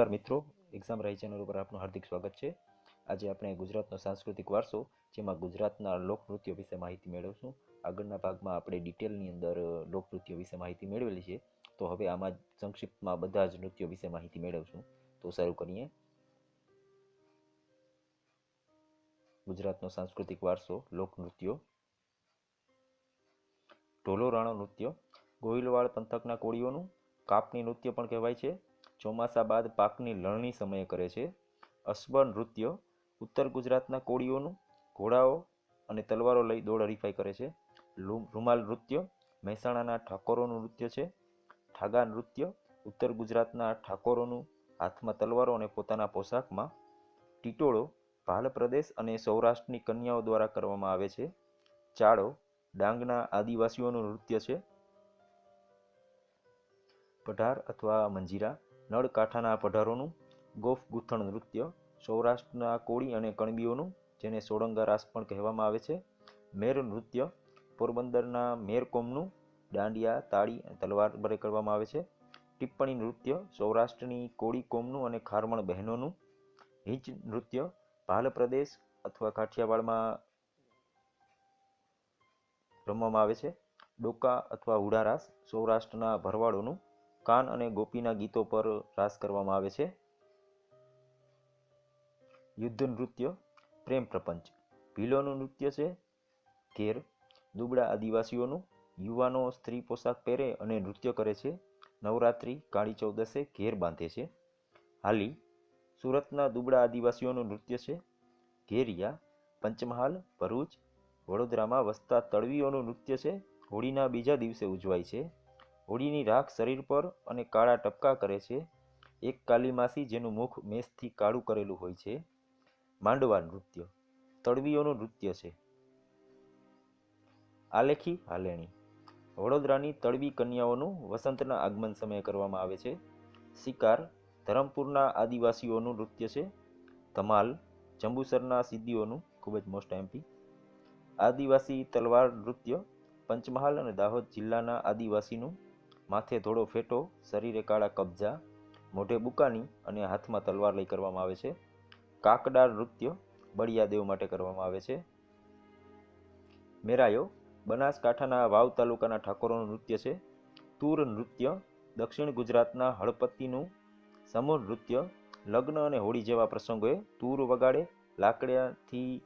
નમસ્કાર મિત્રો, એક્ઝામ રાહી ચેનલ ઉપર આપનું હાર્દિક સ્વાગત છે। આજે આપણે ગુજરાતનો સાંસ્કૃતિક વારસો જેમાં ગુજરાતના લોકનૃત્યો વિશે માહિતી મેળવશું। આગળના ભાગમાં આપણે ડિટેલની અંદર લોકનૃત્યો વિશે માહિતી મેળવેલી છે, તો હવે આમાં સંક્ષિપ્તમાં બધા જ નૃત્યો વિશે માહિતી મેળવશું। તો શરૂ કરીએ। ગુજરાતનો સાંસ્કૃતિક વારસો લોકનૃત્યો। ઢોલો રાણો નૃત્ય ગોહિલવાડ પંથકના કોળીઓનું કાપણી નૃત્ય પણ કહેવાય છે। ચોમાસા બાદ પાકની લણણી સમયે કરે છે। અસબર નૃત્ય ઉત્તર ગુજરાતના કોળીઓનું ઘોડાઓ અને તલવારો લઈ દોડ હરીફાઈ કરે છે। રૂમાલ નૃત્ય મહેસાણાના ઠાકોરોનું નૃત્ય છે। ઠાગા નૃત્ય ઉત્તર ગુજરાતના ઠાકોરોનું હાથમાં તલવારો અને પોતાના પોશાકમાં। ટીટોળો ભાલ પ્રદેશ અને સૌરાષ્ટ્રની કન્યાઓ દ્વારા કરવામાં આવે છે। ચાળો ડાંગના આદિવાસીઓનું નૃત્ય છે। પઢાર અથવા મંજીરા નળ કાંઠાના પઢારોનું। ગોફ ગૂંથણ નૃત્ય સૌરાષ્ટ્રના કોળી અને કણબીઓનું, જેને સોળંગા રાસ પણ કહેવામાં આવે છે। મેર નૃત્ય પોરબંદરના મેરકોમનું, દાંડિયા તાળી અને તલવાર વડે કરવામાં આવે છે। ટિપ્પણી નૃત્ય સૌરાષ્ટ્રની કોળી કોમનું અને ખારમણ બહેનોનું। હિંચ નૃત્ય ભાલ પ્રદેશ અથવા કાઠિયાવાડમાં રમવામાં આવે છે। ડોકા અથવા હુડા રાસ સૌરાષ્ટ્રના ભરવાડોનું, કાન અને ગોપીના ગીતો પર રાસ કરવામાં આવે છે। યુદ્ધ નૃત્ય પ્રેમ પ્રપંચ ભીલોનું નૃત્ય છે। ઘેર દુબળા આદિવાસીઓનું, યુવાનો સ્ત્રી પોશાક પહેરે અને નૃત્ય કરે છે। નવરાત્રિ કાળી ચૌદસે ઘેર બાંધે છે। હાલી સુરતના દુબળા આદિવાસીઓનું નૃત્ય છે। ઘેરિયા પંચમહાલ ભરૂચ વડોદરામાં વસતા તળવીઓનું નૃત્ય છે। હોળીના બીજા દિવસે ઉજવાય છે। હોળીની રાખ શરીર પર અને કાળા ટપકા કરે છે। એક કાલી માસી જેનું મુખ મેસથી કાળું કરેલું હોય છે। માંડવા નૃત્ય તળવીઓનું નૃત્ય છે। આલેખી હાલેણી વડોદરાની તળવી કન્યાઓનું વસંતના આગમન સમયે કરવામાં આવે છે। શિકાર ધરમપુરના આદિવાસીઓનું નૃત્ય છે। ધમાલ જંબુસરના સિદ્દીઓનું, ખૂબ જ મોસ્ટ એમપી। આદિવાસી તલવાર નૃત્ય પંચમહાલ અને દાહોદ જિલ્લાના આદિવાસીનું, માથે ધોળો ફેટો, શરીરે કાળા કબજા, મોઢે બુકાની અને હાથમાં તલવાર લઈ કરવામાં આવે છે। કાકડાર નૃત્ય બળિયાદેવ માટે કરવામાં આવે છે। મેરાયો બનાસકાંઠાના વાવ તાલુકાના ઠાકોરોનું નૃત્ય છે। તૂર નૃત્ય દક્ષિણ ગુજરાતના હળપતિનું। સમૂહ નૃત્ય લગ્ન અને હોળી જેવા પ્રસંગોએ તૂર વગાડે, લાકડાથી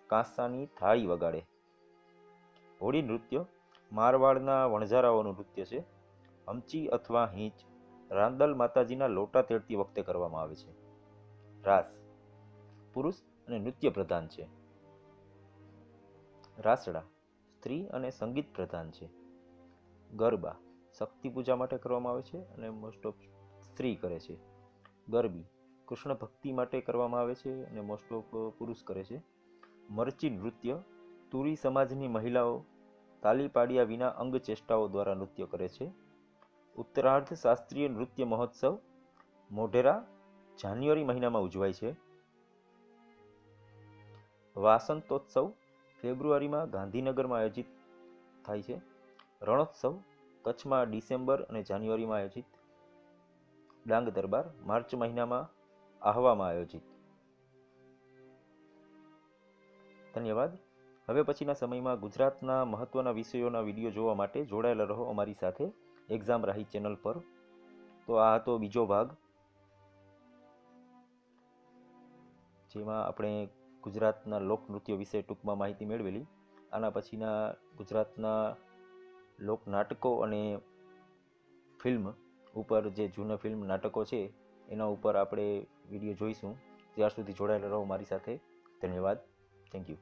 કાંસાની થાળી વગાડે। હોળી નૃત્ય મારવાડના વણઝારાઓનું નૃત્ય છે। હમચી અથવા હિંચ રાંદલ માતાજીના લોટા તેડતી વખતે કરવામાં આવે છે। રાસ પુરુષ અને નૃત્ય પ્રધાન છે। રાસડા સ્ત્રી અને સંગીત પ્રધાન છે। ગરબા શક્તિ પૂજા માટે કરવામાં આવે છે અને મોસ્ટ ઓફ સ્ત્રી કરે છે। ગરબી કૃષ્ણ ભક્તિ માટે કરવામાં આવે છે અને મોસ્ટ ઓફ પુરુષ કરે છે। મરચી નૃત્ય તુરી સમાજની મહિલાઓ તાલી પાડ્યા વિના અંગ ચેષ્ટાઓ દ્વારા નૃત્ય કરે છે। ઉત્તરાર્ધ શાસ્ત્રીય નૃત્ય મહોત્સવ મોઢેરા જાન્યુઆરી મહિનામાં ઉજવાય છે। વાસંતોત્સવ ફેબ્રુઆરીમાં ગાંધીનગરમાં આયોજિત થાય છે। રણોત્સવ કચ્છમાં ડિસેમ્બર અને જાન્યુઆરીમાં આયોજિત। ડાંગ દરબાર માર્ચ મહિનામાં આહવામાં આયોજિત। ધન્યવાદ। હવે પછીના સમયમાં ગુજરાતના મહત્વના વિષયોના વિડીયો જોવા માટે જોડાયેલા રહો અમારી સાથે એક્ઝામ રાહી ચેનલ પર। તો આ હતો બીજો ભાગ, જેમાં આપણે ગુજરાતના લોકનૃત્યો વિશે ટૂંકમાં માહિતી મેળવેલી। આના પછીના ગુજરાતના લોકનાટકો અને ફિલ્મ ઉપર, જે જૂના ફિલ્મ નાટકો છે એના ઉપર આપણે વિડીયો જોઈશું। ત્યાર સુધી જોડાયેલા રહો મારી સાથે। ધન્યવાદ। Thank you.